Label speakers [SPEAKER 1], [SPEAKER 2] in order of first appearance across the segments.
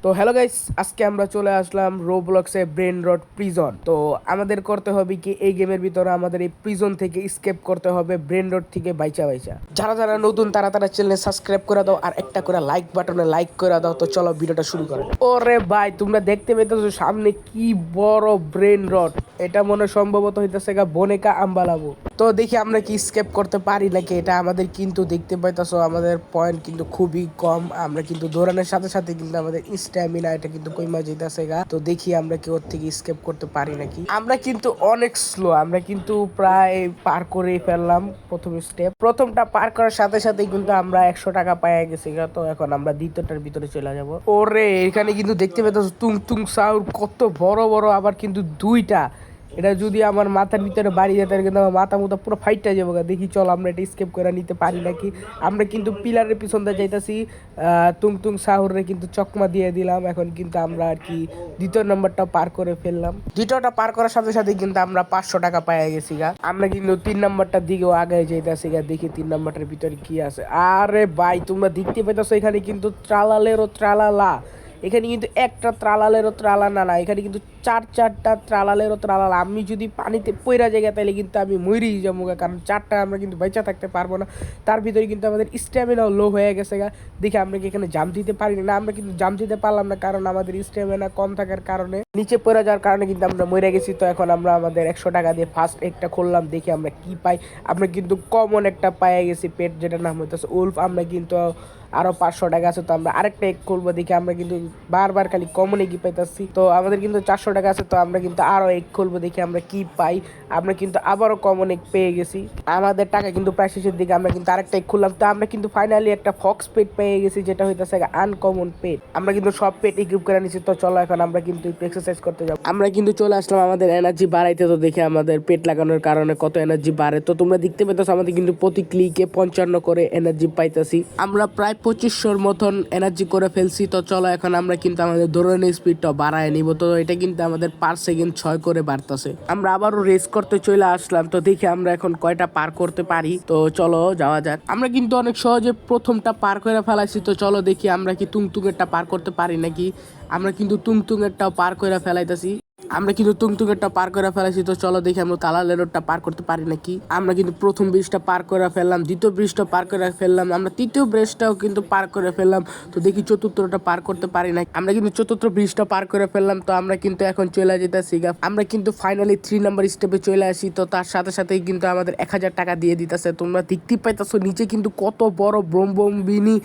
[SPEAKER 1] তো hello guys, আজকে আমরা চলে আসলাম রোবলক্সে ব্রেন রট প্রিজন। তো আমাদের করতে হবে কি, এই গেমের ভিতরে আমাদের এই প্রিজন থেকে স্কেপ করতে হবে ব্রেন রট থেকে বাইচা বাইচা। যারা যারা নতুন তারা তারা চ্যানেলে সাবস্ক্রাইব করে দাও আর একটা করে লাইক বাটনে লাইক করে দাও। তো চলো ভিডিওটা শুরু করো। ওরে ভাই, তোমরা দেখতে পেতেছো সামনে কি বড় ব্রেন রট। এটা মনে সম্ভবত হইতেছে গা বনেকা আম্বালাবু। তো দেখি আমরা কি স্কেপ করতে পারি নাকি। এটা আমাদের কিন্তু দেখতে পাইতেছো আমাদের পয়েন্ট কিন্তু খুবই কম। আমরা কিন্তু দৌড়ানোর সাথে সাথে কিন্তু আমাদের স্ট্যামিনা এটা কিন্তু কইমা যেতেছে গা। তো দেখি আমরা কি ওর থেকে স্কেপ করতে পারি নাকি। আমরা কিন্তু অনেক স্লো, আমরা কিন্তু প্রায় পার করে ফেললাম প্রথম স্টেপ। প্রথমটা পার করার সাথে সাথে কিন্তু আমরা 100 টাকা পাইয়া গেছি গা। তো এখন আমরা দ্বিতীয়টার ভিতরে চলে যাব। ওরে এখানে কিন্তু দেখতে পেতেছো তুং তুং সাউর কত বড় বড়, আবার কিন্তু দুইটা। এটা যদি আমার মাথার ভিতরে বাড়ি যেত কিন্তু আমার মাথা মুথা পুরো ফাইটটা যাবো। দেখি চল আমরা এটা স্কেপ করে নিতে পারি নাকি। আমরা কিন্তু পিলারের পিছন দিয়ে যাইতেছি। তুং তুং সাহুরে কিন্তু চকমা দিয়ে দিলাম। এখন কিন্তু আমরা আর কি দ্বিতীয় নম্বরটা পার করে ফেললাম। দ্বিতীয়টা পার করার সাথে সাথে কিন্তু আমরা 500 টাকা পাইয়া গেছি গা। আমরা কিন্তু 3 নম্বরটার দিকেও আগে যাইতেছি গা। দেখি 3 নম্বরটার ভিতরে কি আছে। আরে ভাই, তোমরা দেখতে পাইতেছো এখানে কিন্তু ট্রালালেরও ট্রালালা। এখানে কিন্তু একটা ত্রালালেরও ত্রালা না, এখানে কিন্তু চারটা ত্রালালেরও ত্রালালা। আমি যদি পানিতে পইরা জায়গা তাইলে কিন্তু আমি মরেই যাবো গা, কারণ চারটা আমরা কিন্তু বেঁচে থাকতে পারবো না। তার ভিতরে কিন্তু আমাদের স্ট্যামিনাও লো হয়ে গেছে গা। দেখি আমরা কি এখানে জাম্প দিতে পারি না। আমরা কিন্তু জাম্প দিতে পারলাম না, কারণ আমাদের স্ট্যামিনা কম থাকার কারণে নিচে পড়ে যাওয়ার কারণে কিন্তু আমরা মরে গেছি। তো এখন আমরা আমাদের 100 টাকা দিয়ে ফার্স্ট একটা খুললাম, দেখি আমরা কি পাই। আমরা কিন্তু কমন একটা পাইয়া গেছি পেট, যেটার নাম হইতেছে উলফ। আমরা কিন্তু আরো 500 টাকা আছে, তো আমরা আরেকটা এগ খুলবো। দেখি আমরা কিন্তু বারবার খালি কমন এগি পাইতেছি। তো আমাদের কিন্তু 400 টাকা আছে, তো আমরা কিন্তু আরো এগ খুলবো, দেখি আমরা কি পাই। আমরা কিন্তু আবারও কমন এগ পেয়ে গেছি। আমাদের টাকা কিন্তু প্রায় শেষের দিকে। আমরা কিন্তু আরেকটা এগ খুললাম, তো আমরা কিন্তু ফাইনালি একটা ফক্স পেট পেয়ে গেছি, যেটা হইতেছে আনকমন পেট। আমরা কিন্তু সব পেট ইকুইপ করে নিচ্ছি। তো চলো এখন আমরা কিন্তু একটু এক্সারসাইজ করতে যাবো। আমরা কিন্তু চলে আসলাম আমাদের এনার্জি বাড়াইতে। তো দেখি আমাদের পেট লাগানোর কারণে কত এনার্জি বাড়ে। তো তোমরা দেখতে পেতেছো আমাদের কিন্তু প্রতি ক্লিকে 55 করে এনার্জি পাইতেছি। আমরা প্রায় 2500 মতন এনার্জি করে ফেলছি। তো চলো এখন আমরা কিন্তু আমাদের দৌড়ানোর স্পিডটা বাড়ায় নিব। তো এটা কিন্তু আমাদের পার সেকেন্ড 6 করে বাড়তেছে। আমরা আবারও রেস করতে চলে আসলাম। তো দেখি আমরা এখন কয়টা পার করতে পারি। তো চলো যাওয়া যাক। আমরা কিন্তু অনেক সহজে প্রথমটা পার করে ফেলাইছি। তো চলো দেখি আমরা কি তুংতুঙেরটা পার করতে পারি নাকি। আমরা কিন্তু তুংতুঙেরটাও পার করে ফেলাইতেছি। আমরা কিন্তু তুংতুঙেরটা পার করে ফেলাইছি। তো চলো দেখি আমরা তালালেরটা পার করতে পারি নাকি। আমরা কিন্তু প্রথম ব্রিজটা পার করে ফেললাম, দ্বিতীয় ব্রিজটা পার করে ফেললাম, আমরা তৃতীয় ব্রিজটাও কিন্তু পার করে ফেললাম। তো দেখি চতুর্থটা পার করতে পারি না। আমরা কিন্তু চতুর্থ ব্রিজটা পার করে ফেললাম। তো আমরা কিন্তু এখন চলে যেতেছি গা। আমরা কিন্তু ফাইনালি 3 নম্বর স্টেপে চলে আসি। তো তার সাথে সাথেই কিন্তু আমাদের 1000 টাকা দিয়ে দিতেছে। তোমরা দেখতে পাইতেছো নিচে কিন্তু কত বড় ব্রহ্মবিনী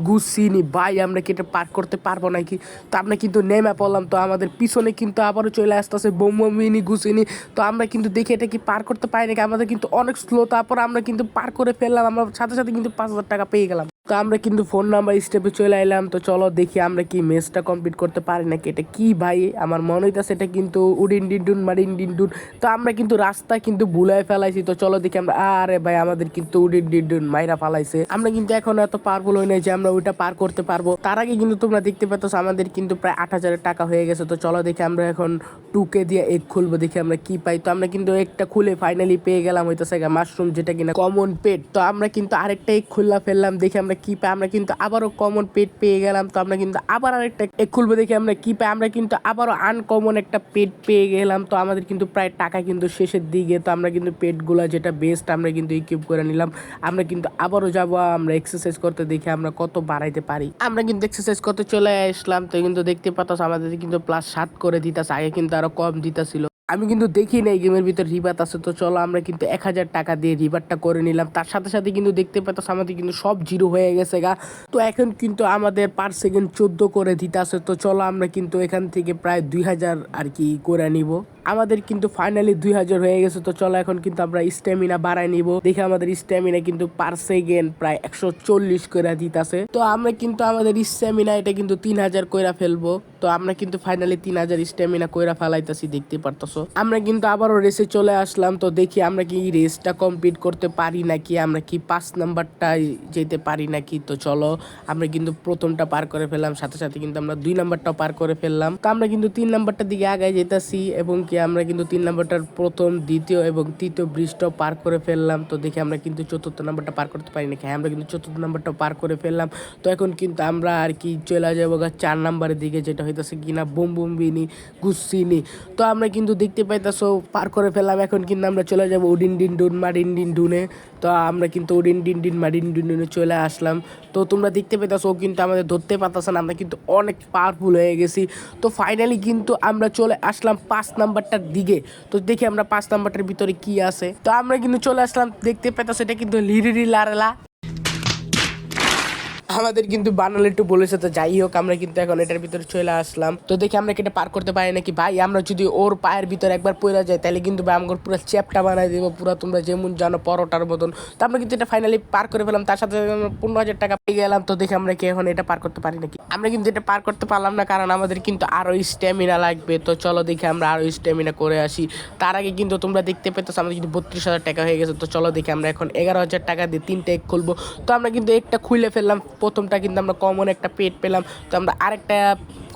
[SPEAKER 1] গুসিনি। ভাই আমরা কি এটা পার করতে পারবো নাকি। তো আমরা কিন্তু নেমে পড়লাম। তো আমাদের পিছনে কিন্তু আবারও চলে আসতেছে ব্রহ্মবিনী গুসিনি। তো আমরা কিন্তু দেখি এটা কি পার করতে পারি নাকি। আমাদের কিন্তু অনেক স্লো। তারপর আমরা কিন্তু পার করে ফেললাম। আমরা সাথে সাথে কিন্তু 5000 টাকা পেয়ে গেলাম। তো আমরা কিন্তু ফোন নাম্বার স্টেপে চলে এলাম। তো চলো দেখি আমরা কি ম্যাচটা কমপ্লিট করতে পারি নাকি। এটা কি ভাই, আমার মনে হইতেছে এটা কিন্তু উডিন ডিন্ডুন মারিন ডিন্ডুন। তো আমরা কিন্তু রাস্তা কিন্তু ভুলাই ফেলাইছি। তো চলো দেখি আমরা, আরে ভাই আমাদের কিন্তু উডিন ডিন্ডুন মাইরা ফেলাইছে। আমরা কিন্তু এখন এত পাওয়ারফুল হই নাই যে আমরা ওইটা পার করতে পারবো। তার আগে কিন্তু তোমরা দেখতে পাচ্ছ আমাদের কিন্তু প্রায় 8000 টাকা হয়ে গেছে। তো চলো দেখি আমরা এখন 2K দিয়ে এগ খুলবো, দেখি আমরা কি পাই। তো আমরা কিন্তু একটা খুলে ফাইনালি পেয়ে গেলাম হইতেছে মাশরুম, যেটা কিনা কমন পেট। তো আমরা কিন্তু আরেকটা এগ খুললা ফেললাম, দেখি আমরা কি পাই। আমরা কিন্তু আবারও কমন পেট পেয়ে গেলাম। তো আমরা কিন্তু আবার আরেকটা এগ খুলবো, দেখি আমরা কি পাই। আমরা কিন্তু আবারও আনকমন একটা পেট পেয়ে গেলাম। তো আমাদের কিন্তু প্রায় টাকা কিন্তু শেষের দিকে। তো আমরা কিন্তু পেটগুলা যেটা বেস্ট আমরা কিন্তু ইকুইপ করে নিলাম। আমরা কিন্তু আবারও যাবো আমরা এক্সারসাইজ করতে, দেখি আমরা কত বাড়াইতে পারি। আমরা কিন্তু এক্সারসাইজ করতে চলে আসলাম। তো কিন্তু দেখতে পাচ্ছ আমাদের কিন্তু +7 করে দিতেছে। আগে কিন্তু আরো কম দিতেছিল। আমি কিন্তু দেখি না এই গেমের ভিতর রিবাত আছে। তো চলো আমরা কিন্তু 1000 টাকা দিয়ে রিবারটা করে নিলাম। তার সাথে সাথে কিন্তু দেখতে পাচ্ছ আমাদের কিন্তু সব জিরো হয়ে গেছে গা। তো এখন কিন্তু আমাদের পার সেকেন্ড 14 করে দিতে আছে। তো চলো আমরা কিন্তু এখান থেকে প্রায় 2000 আর কি করে নিব। আমাদের কিন্তু ফাইনালি 2000 হয়ে গেছে। তো চলো এখন কিন্তু আমরা স্ট্যামিনা বাড়াই নিব। দেখে আমাদের স্ট্যামিনা কিন্তু পার সেকেন্ড প্রায় 140 করে দিতেছে। তো আমরা কিন্তু আমাদের স্ট্যামিনা এটা কিন্তু 3000 কইরা ফেলবো। তো আমরা কিন্তু ফাইনালি 3000 স্ট্যামিনা কইরা ফেলাইতেছি, দেখতে পারতেছো। আমরা কিন্তু আবারও রেসে চলে আসলাম। তো দেখি আমরা কি রেসটা কমপ্লিট করতে পারি নাকি, আমরা কি 5 নাম্বারটায় যেতে পারি নাকি। তো চলো আমরা কিন্তু প্রথমটা পার করে ফেললাম, সাথে সাথে কিন্তু আমরা 2 নাম্বারটাও পার করে ফেললাম। তো আমরা কিন্তু 3 নাম্বারটার দিকে আগায় যেতেছি এবং কি আমরা কিন্তু 3 নাম্বারটার প্রথম, দ্বিতীয় এবং তৃতীয় ব্রিজটাও পার করে ফেললাম। তো দেখি আমরা কিন্তু চতুর্থ নাম্বারটা পার করতে পারি নাকি। হ্যাঁ, আমরা কিন্তু চতুর্থ নাম্বারটাও পার করে ফেললাম। তো এখন কিন্তু আমরা আর কি চলে যাবো 4 নাম্বারের দিকে, যেটা হইতেছে কিনা বুম বুম বিনি গুসিনি। তো আমরা কিন্তু দেখতে পাইতেছো পার করে ফেললাম। এখন কিন্তু আমরা চলে যাবো উডিন ডিন ডুন মাডিন ডিন ডুনে। তো আমরা কিন্তু উডিন ডিন ডিন মাডিন ডিন ডুনে চলে আসলাম। তো তোমরা দেখতে পেতেছো কিন্তু আমাদের ধরতে পারতেছে না, আমরা কিন্তু অনেক পাওয়ারফুল হয়ে গেছি। তো ফাইনালি কিন্তু আমরা চলে আসলাম 5 নাম্বারটার দিকে। তো দেখি আমরা 5 নাম্বারটার ভিতরে কি আছে। তো আমরা কিন্তু চলে আসলাম, দেখতে পেতেছো এটা কিন্তু লিরিরি লারেলা। আমাদের কিন্তু বানালে একটু বলেছে, তো যাই হোক আমরা কিন্তু এখন এটার ভিতরে চলে আসলাম। তো দেখি আমরা কি এটা পার করতে পারি নাকি। ভাই আমরা যদি ওর পায়ের ভিতরে একবার পড়ে যায় তাহলে কিন্তু ভাই আমার পুরো চ্যাপটা বানাই দেবো, পুরো তোমরা যেমন জানো পরোটার মতন। তো আমরা কিন্তু এটা ফাইনালি পার করে ফেলাম, তার সাথে 15,000 টাকা পেয়ে গেলাম। তো দেখি আমরা কি এখন এটা পার করতে পারি নাকি। আমরা কিন্তু এটা পার করতে পারলাম না, কারণ আমাদের কিন্তু আরো স্ট্যামিনা লাগবে। তো চলো দেখি আমরা আরো স্ট্যামিনা করে আসি। তার আগে কিন্তু তোমরা দেখতে পেতেছো আমাদের কিন্তু 32,000 টাকা হয়ে গেছে। তো চলো দেখি আমরা এখন 11,000 টাকা দিয়ে 3টা এগ খুলবো। তো আমরা কিন্তু একটা খুলে ফেললাম, প্রথমটা কিন্তু আমরা কমন একটা পেট পেলাম। তো আমরা আরেকটা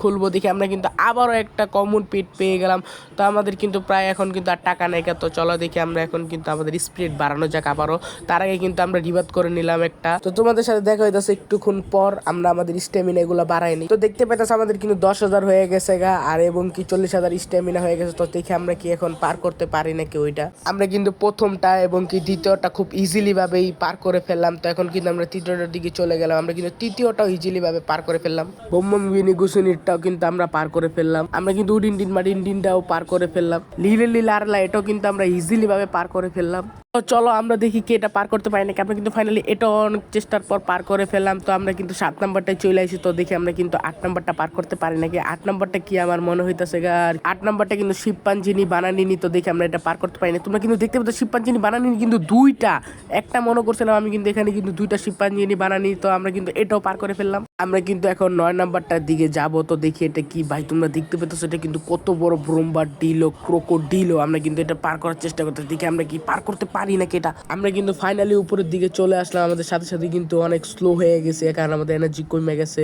[SPEAKER 1] খুলবো, দেখি আমরা কিন্তু আবারও একটা কমন পেট পেয়ে গেলাম। তো আমাদের কিন্তু প্রায় এখন কিন্তু আর টাকা নেই। তো চলো দেখি আমরা এখন কিন্তু আমাদের স্পিড বাড়ানো যাক আবারও। তার আগে কিন্তু আমরা রিবাত করে নিলাম একটা। তো তোমাদের সাথে দেখা হইতেছে একটুক্ষণ পর, আমরা আমাদের স্ট্যামিনা এগুলো বাড়াইনি। তো দেখতে পেতেছে আমাদের কিন্তু 10,000 হয়ে গেছে গা, আর এবং কি 40,000 স্ট্যামিনা হয়ে গেছে। তো দেখি আমরা কি এখন পার করতে পারি নাকি ওইটা। আমরা কিন্তু প্রথমটা এবং কি দ্বিতীয়টা খুব ইজিলি ভাবেই পার করে ফেললাম। তো এখন কিন্তু আমরা তৃতীয়টার দিকে চলে গেলাম, আমরা কিন্তু তৃতীয়টাও ইজিলি ভাবে পার করে ফেললাম। বোম্বম বিনি গুসুনিরটাও কিন্তু আমরা পার করে ফেললাম। আমরা কিন্তু উডিন ডিন মাডিন ডিনটাও পার করে ফেললাম। লিলে লিলারলা এটাও কিন্তু আমরা ইজিলি ভাবে পার করে ফেললাম। তো চলো আমরা দেখি কি এটা পার করতে পারি নাকি। আমরা কিন্তু ফাইনালি এটাও অনেক চেষ্টার পর পার করে ফেললাম। তো আমরা কিন্তু 7 নাম্বারটায় চলে আসি। তো দেখি আমরা কিন্তু 8 নাম্বারটা পার করতে পারি নাকি। 8 নাম্বারটা কি আমার মনে হইতেছে আর 8 নাম্বারটা কিন্তু শিবপাঞ্জিনি বানানিনি। তো দেখি আমরা এটা পার করতে পারি না। তোমরা কিন্তু দেখতে পাচ্ছ শিবপাঞ্জিনি বানানিনি কিন্তু দুইটা, একটা মনে করছিলাম আমি কিন্তু এখানে কিন্তু দুইটা শিবপাঞ্জিনি বানানি। তো আমরা কিন্তু এটাও পার করে ফেললাম। আমরা কিন্তু এখন 9 নাম্বারটার দিকে যাব। তো দেখি এটা কি ভাই, তোমরা দেখতে পেতেছ এটা কিন্তু কত বড় ব্রহ্মা ডিলো ক্রোকোডিলো। আমরা কিন্তু এটা পার করার চেষ্টা করতে, দেখি আমরা কি পার করতে পারি নাকি এটা। আমরা কিন্তু ফাইনালি উপরের দিকে চলে আসলাম। আমাদের সাথে সাথে কিন্তু অনেক স্লো হয়ে গেছে, কারণ আমাদের এনার্জি কমে গেছে।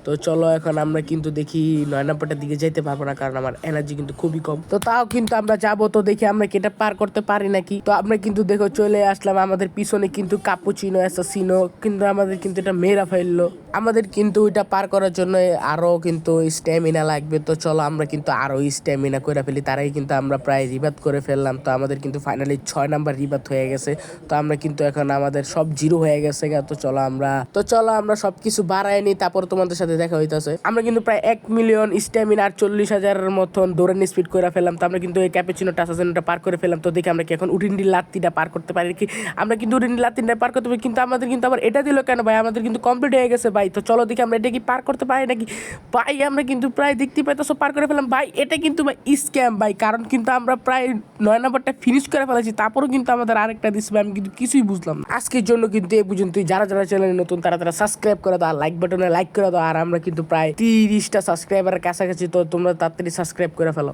[SPEAKER 1] তো চলো এখন আমরা কিন্তু দেখি 9 নাম্বারটার দিকে যেতে পারবো না, কারণ আমার এনার্জি কিন্তু খুবই কম। তো তাও কিন্তু আমরা যাবো, তো দেখি আমরা কি এটা পার করতে পারি নাকি। তো আমরা কিন্তু দেখো চলে আসলাম, আমাদের পিছনে কিন্তু কাপুচিনো অ্যাসাসিনো কিন্তু আমাদের কিন্তু এটা মেরা ফেললো। আমাদের কিন্তু ওইটা পার করার জন্য আরো কিন্তু স্ট্যামিনা লাগবে। তো চলো আমরা কিন্তু আরো স্ট্যামিনা করে ফেলি। তারাই কিন্তু আমরা প্রায় রিবাত করে ফেললাম। তো আমাদের কিন্তু ফাইনালি 6 নাম্বার রিবাত হয়ে গেছে। তো আমরা কিন্তু এখন আমাদের সব জিরো হয়ে গেছে। তো চলো আমরা সবকিছু বাড়াই নি, তারপর তোমাদের সাথে দেখা হইতাছে। আমরা কিন্তু প্রায় 1 মিলিয়ন স্ট্যামিনা আর 40,000-এর মতন দৌড়ানি স্পিড করে ফেললাম। তো আমরা কিন্তু এই ক্যাপুচিনো টাসাসিনোটা পার করে ফেললাম। তো দেখি আমরা কি এখন উডিন্ডি লাত্তিটা পার করতে পারি কি। আমরা কিন্তু উডিন্ডি লাত্তিটা পার করতে পারি, কিন্তু আমাদের কিন্তু আবার এটা দিল কেন ভাই, আমাদের কিন্তু কমপ্লিট হয়ে গেছে ভাই। তো চলো দেখি আমরা এটা কি পার করতে পারি নাকি। ভাই আমরা কিন্তু প্রায় দেখতে পাইতেছো পার করে ফেললাম ভাই। এটা কিন্তু ভাই স্ক্যাম ভাই, কারণ কিন্তু আমরা প্রায় 9 নাম্বারটা ফিনিশ করে ফেলেছি, তারপরও কিন্তু আমাদের আরেকটা দিচ্ছে ভাই। আমি কিন্তু কিছুই বুঝলাম না। আজকের জন্য কিন্তু এই পর্যন্তই। যারা যারা চ্যানেলে নতুন তারা সাবস্ক্রাইব করে দাও, লাইক বাটনে লাইক করে দাও। আর আমরা কিন্তু প্রায় 30টা সাবস্ক্রাইবারের কাছাকাছি। তো তোমরা তাড়াতাড়ি সাবস্ক্রাইব করে ফেলো।